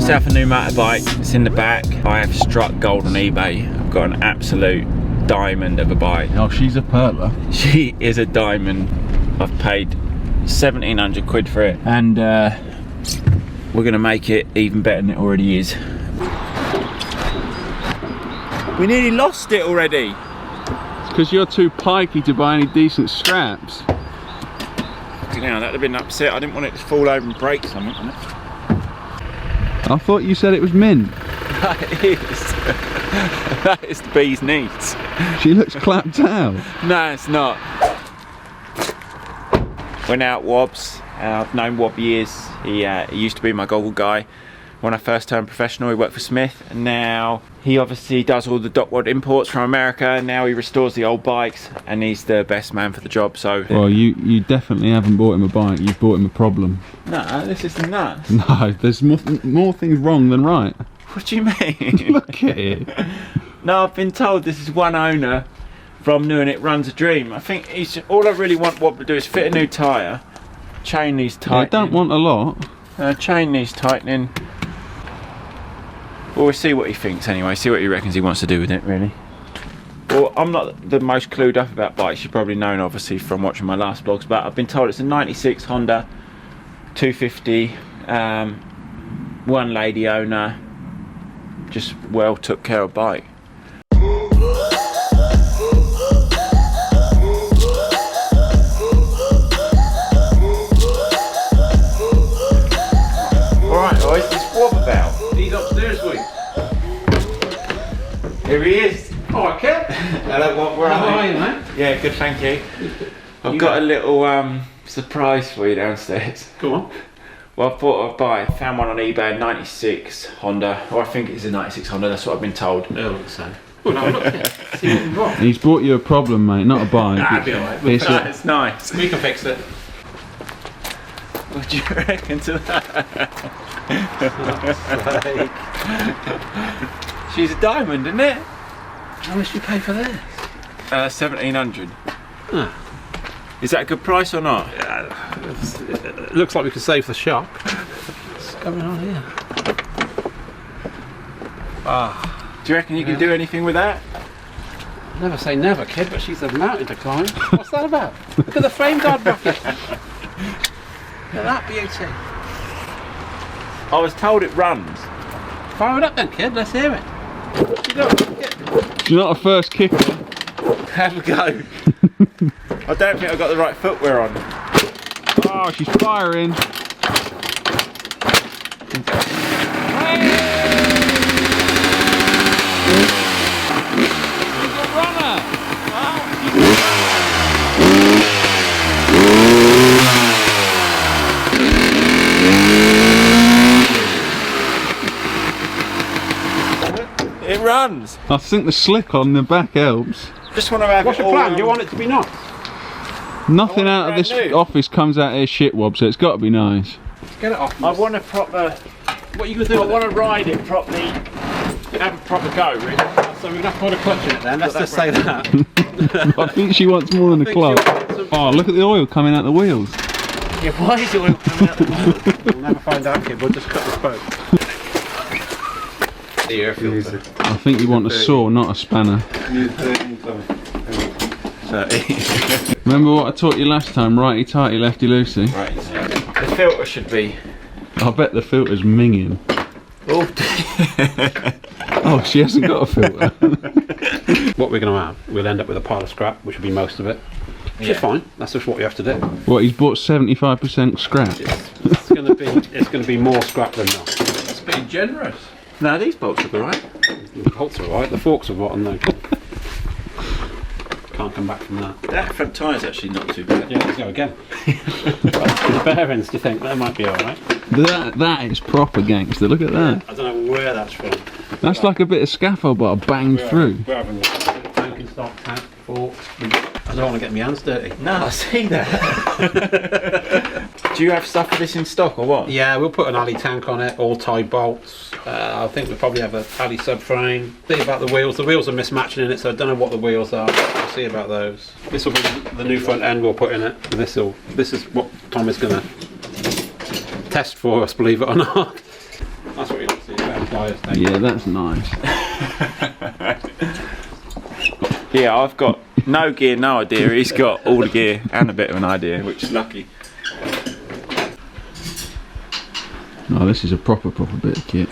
myself a new motorbike. It's in the back. I have struck gold on eBay. I've got an absolute diamond of a bike. Oh, she's a perler. She is a diamond. I've paid 1,700 quid for it, and we're gonna make it even better than it already is. We nearly lost it already. It's because you're too pikey to buy any decent scraps. You know, that'd have been upset. I didn't want it to fall over and break something on it. I thought you said it was mint. That is. That is the bee's knees. She looks clapped out. No, it's not. We're now at Wob's. I've known Wob years. He used to be my goggle guy. When I first turned professional, he worked for Smith, and now he obviously does all the Doc Wob Imports from America, and now he restores the old bikes, and he's the best man for the job. So, well, you definitely haven't bought him a bike. You've bought him a problem. No, this is nuts. No, there's more things wrong than right. What do you mean? Look at it. No, I've been told this is one owner from New and it runs a dream. I think all I really want Wob to do is fit a new tyre, chain needs tightening. I don't want a lot. Chain needs tightening. Well, we'll see what he thinks anyway, see what he reckons he wants to do with it, really. Well, I'm not the most clued up about bikes. You've probably known, obviously, from watching my last vlogs, but I've been told it's a 96 Honda 250, one lady owner, just well took care of bike. Alright guys, it's Wob about. He's upstairs with you. Here he is. Oh, okay. Hello, Wob, where How are are you? you, mate? Yeah, good, thank you. I've got a little surprise for you downstairs. Go on. Well, I thought I'd found one on eBay, 96 Honda, or I think it's a 96 Honda, that's what I've been told. I don't so. Well, no, look at it. See what we've got. He's brought you a problem, mate, not a bike. That'd be alright. It's nice. We can fix it. What do you reckon to that? She's a diamond, isn't it? How much do you pay for this? 1,700. Huh. Is that a good price or not? It looks like we could save the shop. What's going on here? Do you reckon you can do anything with that? Never say never, kid, but she's a mountain to climb. What's that about? Look at the frame guard bracket. Look at that beauty. I was told it runs. Fire it up then, kid. Let's hear it. What you doing? She's not a first kicker. Have a go. I don't think I've got the right footwear on. Oh, she's firing. It runs. I think the slick on the back helps. Just want to have What's it your all plan? round. Do you want it to be nice? Nothing out of brand this new. office comes out here shit, Wob, so it's got to be nice. Get it off. I want a proper. What are you going to do? I want to ride it properly. Have a proper go, really. So we're going to have to put a clutch in it then. Let's just say that. I think she wants more than a club. Oh, look at the oil coming out the wheels. Yeah, why is it all coming out the We'll never find out, kid. We'll just cut the spoke. The air filter. I think you want a saw, not a spanner. Remember what I taught you last time? Righty tighty, lefty loosey. Right. The filter should be. I bet the filter's minging. Oh, Oh, she hasn't got a filter. What we're going to have, we'll end up with a pile of scrap, which will be most of it. Which is fine. That's just what we have to do. What, he's bought 75% scrap? It's going to be more scrap than not. that's being generous. No, these bolts are alright. The bolts are alright. The forks are rotten though. Can't come back from that. That front tyre's actually not too bad. Yeah, let's go again. The bearings, do you think that might be alright? That is proper gangster, look at that. I don't know where that's from. That's like a bit of scaffold but I banged through. We're having a tank in stock, tank, forks. I don't want to get my hands dirty. No, I see that. Do you have stuff for this in stock or what? Yeah, we'll put an alley tank on it, all tie bolts. I think we'll probably have a alley subframe. See about the wheels. The wheels are mismatching in it, so I don't know what the wheels are. We'll see about those. This will be the new front end we'll put in it. This is what Tom is going to test for us, believe it or not. That's what you pliers. Yeah, that's nice. Yeah, I've got no gear, no idea. He's got all the gear and a bit of an idea, which is lucky. Oh, this is a proper bit of kit.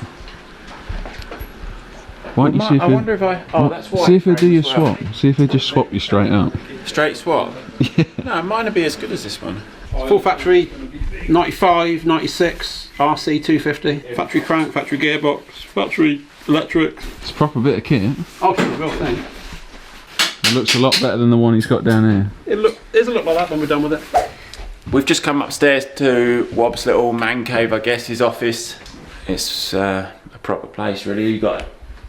Why don't you see if I wonder if I... Oh, that's white. see if they do your as well. swap. See if they just swap you straight up. Straight swap? Yeah. No, mine would be as good as this one. Full factory, 95, 96, RC250, factory crank, factory gearbox, factory electric. It's a proper bit of kit. Oh, it's a real thing. It looks a lot better than the one he's got down here. It'll look like that when we're done with it. We've just come upstairs to Wob's little man cave, I guess, his office. It's a proper place, really. You got,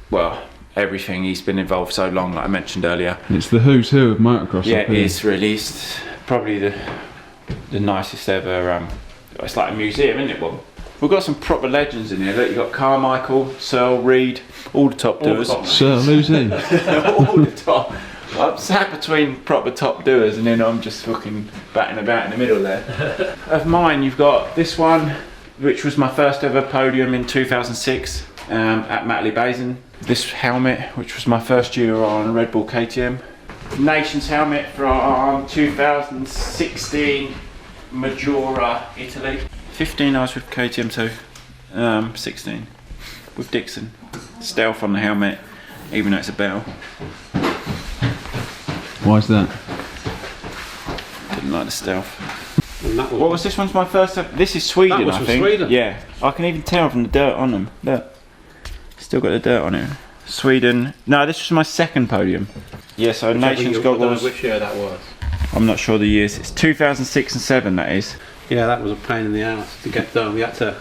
well, everything. He's been involved so long, like I mentioned earlier. It's the who's who of motocross. Yeah, it is really. It's probably the nicest ever. It's like a museum, isn't it, Wob? We've got some proper legends in here. Look, you've got Carmichael, Searle, Reed, all the top doers. Searle, who's he? All the top. I'm sat between proper top doers and then I'm just fucking batting about in the middle there. Of mine, you've got this one, which was my first ever podium in 2006 at Matley Basin. This helmet, which was my first year on Red Bull KTM. Nations helmet from 2016, Majora, Italy. 15 I was with KTM too, 16 with Dixon. Stealth on the helmet, even though it's a bell. Why's that? Didn't like the stealth. What was this one's my first? This is Sweden, that was I from think. Sweden. Yeah, I can even tell from the dirt on them. Look, still got the dirt on it. Sweden. No, this was my second podium. Yeah, so Nations goggles. Which year that was? I'm not sure the years. It's 2006 and 7. That is. Yeah, that was a pain in the ass to get done. We had to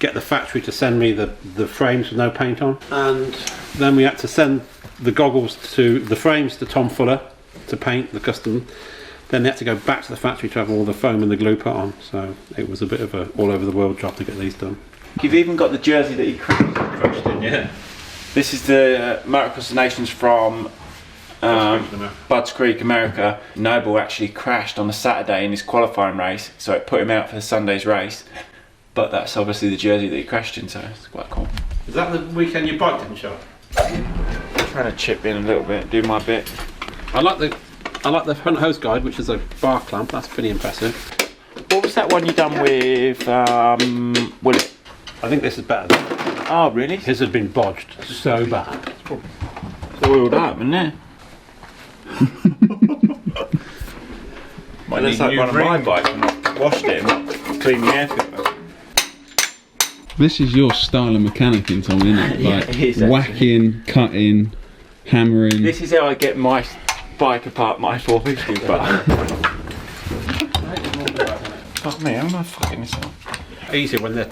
get the factory to send me the frames with no paint on, and then we had to send the frames to Tom Fuller to paint the custom. Then they had to go back to the factory to have all the foam and the glue put on. So it was a bit of a all over the world job to get these done. You've even got the jersey that he crashed in. Yeah. This is the Motocross Nations from Budds Creek, America. Noble actually crashed on a Saturday in his qualifying race, so it put him out for the Sunday's race. But that's obviously the jersey that he crashed in, so it's quite cool. Is that the weekend your bike didn't show up? Trying to chip in a little bit, do my bit. I like the front hose guide, which is a bar clamp. That's pretty impressive. What was that one you done with Willett? I think this is better. Oh, really? His had been bodged so bad. It's oiled up, isn't it? Might need like one of my bikes and not washed it and cleaned the air filter. This is your style of mechanicking, Tommy, isn't it? Yeah, Like it is, whacking, cutting, hammering. This is how I get my bike apart, my 450, but... Fuck me, how am I fucking this up? Easier when there's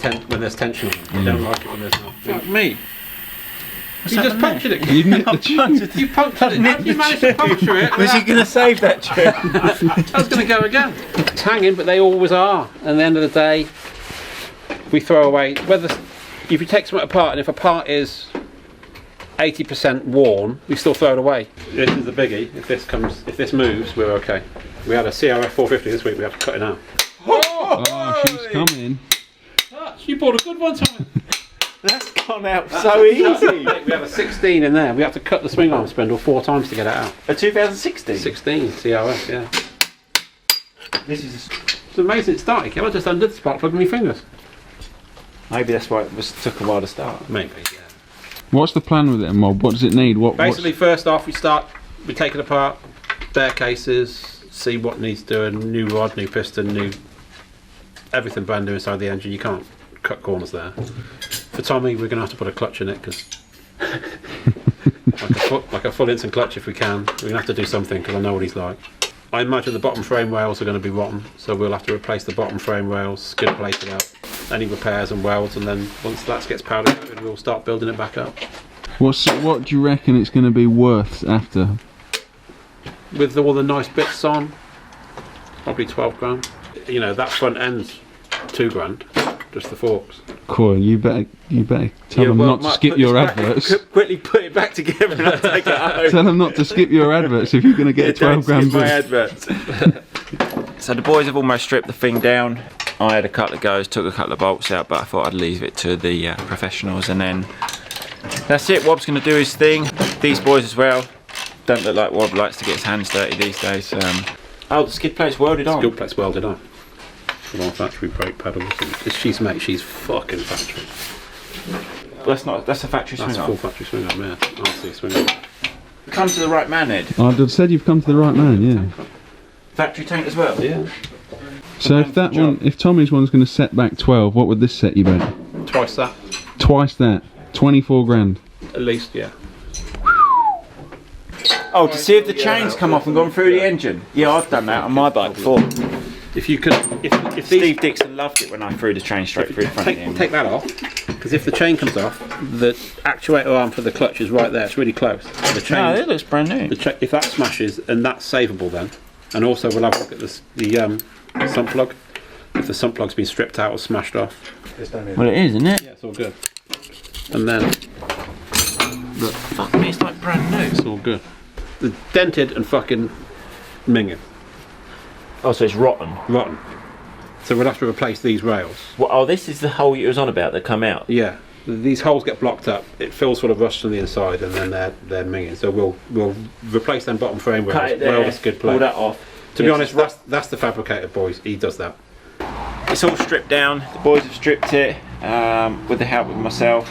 tension on. You don't like it when there's not. Fuck me. What's You just happened punctured it. You nicked the tube. You punctured it. How did you manage to puncture it? Was he going to save that tube? I was going to go again. It's hanging, but they always are. And at the end of the day, we throw away. If you take something apart, and if a part is 80% worn, we still throw it away. This is the biggie. If this moves, we're okay. We had a CR250 this week. We have to cut it out. Oh, she's coming. You bought a good one, Tommy. That's gone out so easy. We have a 16 in there. We have to cut the swing arm spindle 4 times to get it out. A 2016? 16 CRS, yeah. This is... It's amazing it started. I just undid the spark plug with my fingers. Maybe that's why it took a while to start. Maybe, yeah. What's the plan with it, Mob? What does it need? Basically, first off, we take it apart, bare cases, see what needs doing, new rod, new piston, everything brand new inside the engine. You can't cut corners there. For Tommy, we're going to have to put a clutch in it, because like a full instant clutch if we can. We're going to have to do something, because I know what he's like. I imagine the bottom frame rails are going to be rotten, so we'll have to replace the bottom frame rails, skid plate it out, any repairs and welds, and then once that gets powdered coated, we'll start building it back up. What do you reckon it's going to be worth after? With all the nice bits on, probably 12 grand. You know, that front end's 2 grand, just the forks. Cool, you better tell them not to skip your adverts. Quickly put it back together and I'll take it home. Tell them not to skip your adverts if you're going to get a 12 grand my boost. adverts. So the boys have almost stripped the thing down. I had a couple of goes, took a couple of bolts out, but I thought I'd leave it to the professionals, and then that's it. Wob's going to do his thing. These boys as well. Don't look like Wob likes to get his hands dirty these days. Oh, the skid plate's welded on. Skid plate's welded on. With our factory brake pedals. She's fucking factory. That's a factory swing That's a full factory swing arm, yeah. RC swing arm. Come to the right man, Ed. I said you've come to the right man, yeah. Factory tank as well? Yeah. So if that one, if Tommy's one's going to set back 12, what would this set you back? Twice that. Twice that. 24 grand. At least, yeah. Oh, to see if the chain's come off and gone through the engine. Yeah, I've done that on my bike before. If you could, if Steve Dixon loved it when I threw the chain straight through the front of the engine. take that off, because if the chain comes off, the actuator arm for the clutch is right there. It's really close. The chain, No, it looks brand new. if that smashes, and that's savable then. And also we'll have a look at this, the sump plug. If the sump plug's been stripped out or smashed off. Well, it is, isn't it? Yeah, it's all good. And then, look, Fuck me, it's like brand new. it's all good. The dented and fucking minging, Oh, so it's rotten. rotten. So we'll have to replace these rails. Well, oh, this is the hole you was on about that come out. Yeah, these holes get blocked up. It fills full of rust on the inside, and then they're minging. So we'll replace them bottom frame rails. Cut it there, weld a skid plate. pull that off. To be It's honest, just that's the fabricator, boys. He does that. It's all stripped down. The boys have stripped it with the help of myself.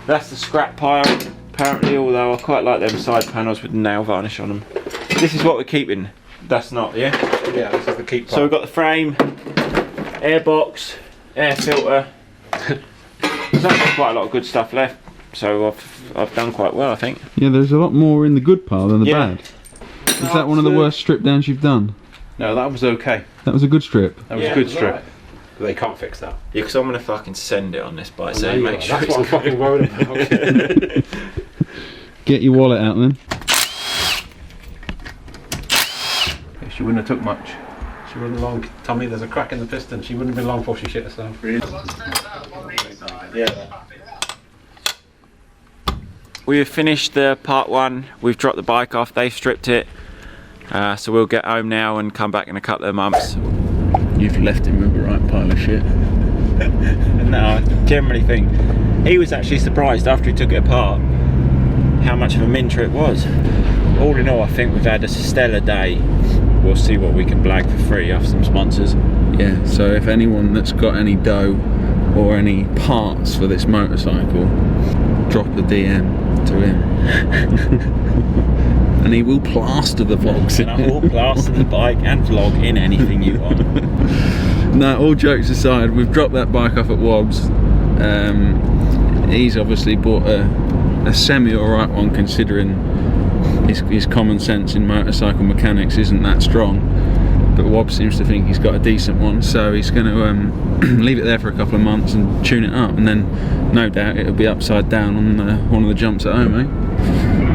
That's the scrap pile, apparently, although I quite like them side panels with nail varnish on them. This is what we're keeping. That's not, yeah? Yeah, this is the keep. So we've got the frame, air box, air filter. There's actually quite a lot of good stuff left, so I've done quite well, I think. Yeah, there's a lot more in the good pile than the Yeah. bad. Is that one of the worst strip downs you've done? No, that was okay. That was a good strip. That was Yeah, a good it was strip. alright. But they can't fix that. Yeah, because I'm going to fucking send it on this bike, so No, make sure that's it's what I'm fucking worried about. Get your wallet out then. She wouldn't have took much. She wouldn't have long. Tommy, there's a crack in the piston. She wouldn't have been long before she shit herself. Yeah. We've finished the part one. We've dropped the bike off. They've stripped it. So we'll get home now and come back in a couple of months. You've left him with the right pile of shit. No, I generally think he was actually surprised after he took it apart how much of a minter it was. All in all, I think we've had a stellar day. We'll see what we can blag for free off some sponsors. Yeah, so if anyone that's got any dough or any parts for this motorcycle, drop a DM to him. And he will plaster the vlogs. And I will plaster the bike and vlog in anything you want. No, all jokes aside, we've dropped that bike off at Wob's. He's obviously bought a semi-alright one, considering his common sense in motorcycle mechanics isn't that strong. But Wob seems to think he's got a decent one, so he's going to leave it there for a couple of months and tune it up, and then no doubt it'll be upside down on one of the jumps at home, eh?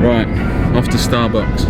Right, off to Starbucks.